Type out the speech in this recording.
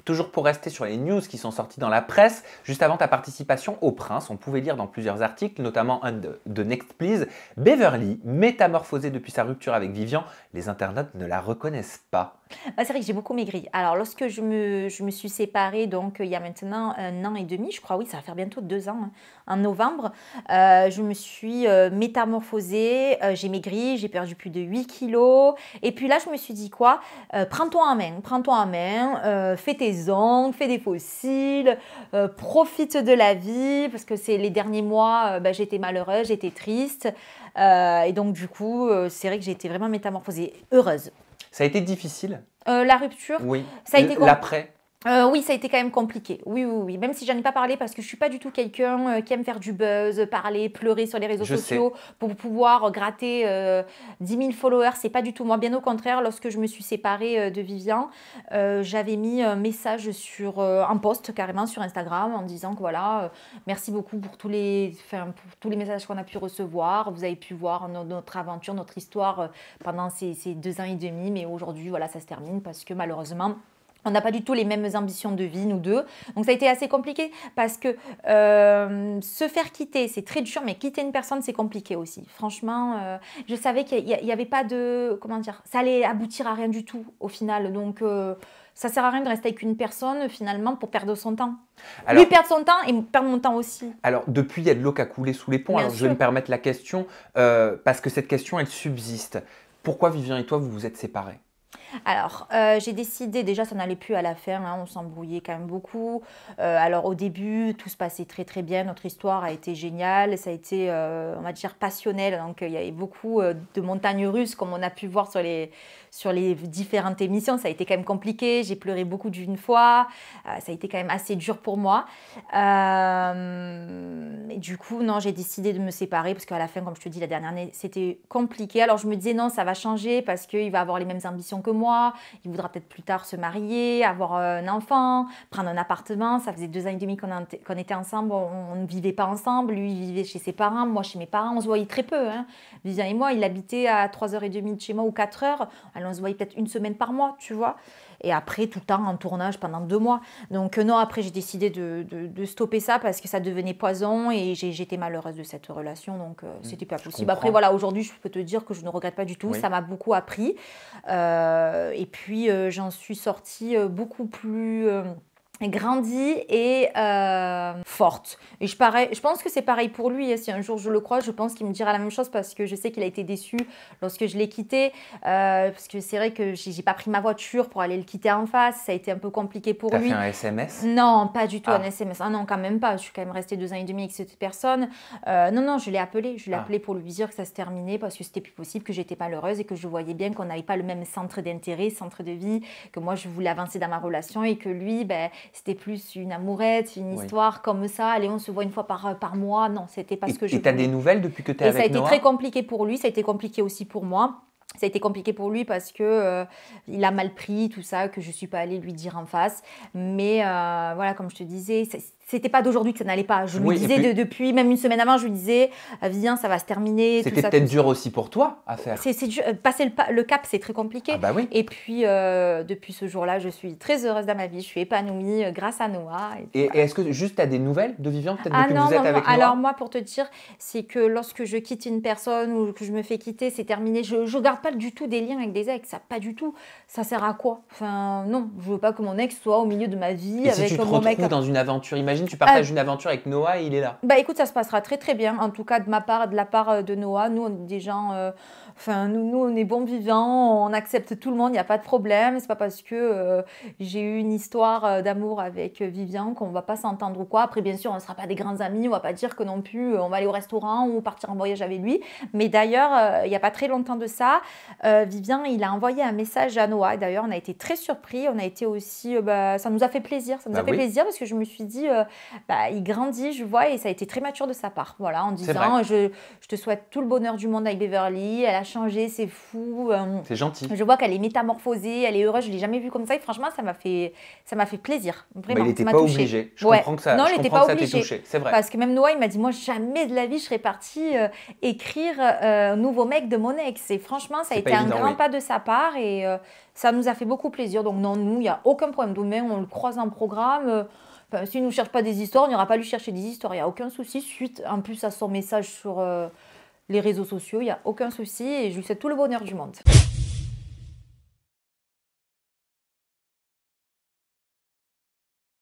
Toujours pour rester sur les news qui sont sorties dans la presse, juste avant ta participation au Prince, on pouvait lire dans plusieurs articles, notamment un de Next Please, Beverly, métamorphosée depuis sa rupture avec Vivian, les internautes ne la reconnaissent pas. C'est vrai que j'ai beaucoup maigri. Alors, lorsque je me suis séparée, donc il y a maintenant 1 an et demi, je crois, oui, ça va faire bientôt 2 ans, hein, en novembre, je me suis métamorphosée, j'ai maigri, j'ai perdu plus de 8 kilos. Et puis là, je me suis dit quoi? Prends-toi en main, fais tes ongles, fais des fossiles, profite de la vie, parce que c'est les derniers mois, j'étais malheureuse, j'étais triste. Et donc, du coup, c'est vrai que j'ai été vraiment métamorphosée, heureuse. Ça a été difficile? La rupture, Oui. ça a été L'après? oui, ça a été quand même compliqué. Oui, oui, oui. Même si j'en ai pas parlé parce que je suis pas du tout quelqu'un qui aime faire du buzz, parler, pleurer sur les réseaux Je sociaux pour pouvoir gratter 10 000 followers. C'est pas du tout moi. Bien au contraire, lorsque je me suis séparée de Vivian, j'avais mis un message sur un post carrément sur Instagram en disant que voilà, merci beaucoup pour tous les messages qu'on a pu recevoir. Vous avez pu voir notre aventure, notre histoire pendant ces 2 ans et demi. Mais aujourd'hui, voilà, ça se termine parce que malheureusement, on n'a pas du tout les mêmes ambitions de vie, nous deux. Donc, ça a été assez compliqué parce que se faire quitter, c'est très dur, mais quitter une personne, c'est compliqué aussi. Franchement, je savais qu'il n'y avait pas de... Comment dire? Ça allait aboutir à rien du tout au final. Donc, ça ne sert à rien de rester avec une personne finalement pour perdre son temps. Alors, lui perdre son temps et perdre mon temps aussi. Alors, depuis, il y a de l'eau qui a coulé sous les ponts. Bien Alors, je vais sûr. me permettre la question parce que cette question, elle subsiste. Pourquoi Vivian et toi, vous vous êtes séparés? Alors, j'ai décidé, déjà ça n'allait plus à la fin, hein, on s'embrouillait quand même beaucoup. Alors au début, tout se passait très très bien, notre histoire a été géniale, ça a été, on va dire, passionnel. Donc il y avait beaucoup de montagnes russes, comme on a pu voir sur les différentes émissions. Ça a été quand même compliqué, j'ai pleuré beaucoup d'une fois, ça a été quand même assez dur pour moi. Et du coup, non, j'ai décidé de me séparer parce qu'à la fin, comme je te dis, la dernière année, c'était compliqué. Alors je me disais non, ça va changer parce qu'il va avoir les mêmes ambitions que moi, il voudra peut-être plus tard se marier, avoir un enfant, prendre un appartement. Ça faisait 2 ans et demi qu'on était ensemble, on ne vivait pas ensemble. Lui, il vivait chez ses parents, moi chez mes parents. On se voyait très peu, hein. Vivian et moi, il habitait à 3h30 de chez moi ou 4h. Alors on se voyait peut-être une semaine par mois, tu vois. Et après, tout le temps en tournage pendant 2 mois. Donc non, après, j'ai décidé de stopper ça parce que ça devenait poison et j'étais malheureuse de cette relation. Donc, c'était pas possible. Après, voilà, aujourd'hui, je peux te dire que je ne regrette pas du tout. Oui. Ça m'a beaucoup appris. Et puis, j'en suis sortie beaucoup plus... grandie et forte. Et je pense que c'est pareil pour lui. Si un jour je le croise, je pense qu'il me dira la même chose parce que je sais qu'il a été déçu lorsque je l'ai quitté. Parce que c'est vrai que j'ai pas pris ma voiture pour aller le quitter en face. Ça a été un peu compliqué pour lui. T'as fait un SMS? Non, pas du tout un SMS. Ah non, quand même pas. Je suis quand même restée 2 ans et demi avec cette personne. Non, je l'ai appelé. Je l'ai appelé pour lui dire que ça se terminait parce que c'était plus possible, que j'étais malheureuse et que je voyais bien qu'on n'avait pas le même centre d'intérêt, centre de vie, que moi je voulais avancer dans ma relation et que lui, c'était plus une amourette, une histoire comme ça. Allez, on se voit une fois par mois. Non, c'était pas ce que je voulais. Et tu as des nouvelles depuis que tu es avec Noah? Et ça a été très compliqué pour lui, ça a été compliqué aussi pour moi. Ça a été compliqué pour lui parce que il a mal pris tout ça, que je ne suis pas allée lui dire en face. Mais voilà, comme je te disais, c'était pas d'aujourd'hui que ça n'allait pas. Je lui disais depuis même une semaine avant, je lui disais viens, ça va se terminer. C'était peut-être dur aussi pour toi à faire. C'est dur. Passer le cap, c'est très compliqué. Ah bah oui. Et puis depuis ce jour-là, je suis très heureuse dans ma vie. Je suis épanouie grâce à Noah. Et est-ce que juste tu as des nouvelles de Vivian peut-être depuis que vous êtes avec Noah? Alors moi, pour te dire, c'est que lorsque je quitte une personne ou que je me fais quitter, c'est terminé. Je garde pas du tout des liens avec des ex. Ça, pas du tout. Ça sert à quoi? Enfin non, je veux pas que mon ex soit au milieu de ma vie et avec si tu te mon mec. Dans une aventure, imagine tu partages une aventure avec Noah et il est là. Bah écoute, ça se passera très très bien. En tout cas de ma part, de la part de Noah, nous on est des gens, nous on est bons vivants, on accepte tout le monde, il n'y a pas de problème. C'est pas parce que j'ai eu une histoire d'amour avec Vivian qu'on va pas s'entendre ou quoi. Après bien sûr, on ne sera pas des grands amis, on va pas dire que non plus on va aller au restaurant ou partir en voyage avec lui. Mais d'ailleurs, il n'y a pas très longtemps de ça, Vivian il a envoyé un message à Noah. D'ailleurs, on a été très surpris, on a été aussi, ça nous a fait plaisir, ça nous a fait plaisir parce que je me suis dit il grandit, je vois, et ça a été très mature de sa part. Voilà, en C'est disant, vrai. je te souhaite tout le bonheur du monde avec Beverly, elle a changé, c'est fou. C'est gentil. Je vois qu'elle est métamorphosée, elle est heureuse, je ne l'ai jamais vue comme ça, et franchement, ça m'a fait plaisir, Bah, vraiment, il n'était ça m'a pas touchée. obligé. Je Ouais. comprends que ça, Non, je il n'était comprends pas que ça t'ait obligé. touché. C'est vrai. Parce que même Noah, il m'a dit, moi, jamais de la vie, je serais partie écrire Nouveau mec de mon ex. Et franchement, ça a C'est été pas un évident, grand oui. pas de sa part, et ça nous a fait beaucoup plaisir. Donc non, nous, il n'y a aucun problème. Demain, on le croise en programme. Enfin, s'il ne nous cherche pas des histoires, on n'ira pas lui chercher des histoires. Il n'y a aucun souci. Suite, en plus, à son message sur les réseaux sociaux, il n'y a aucun souci. Et je lui souhaite tout le bonheur du monde.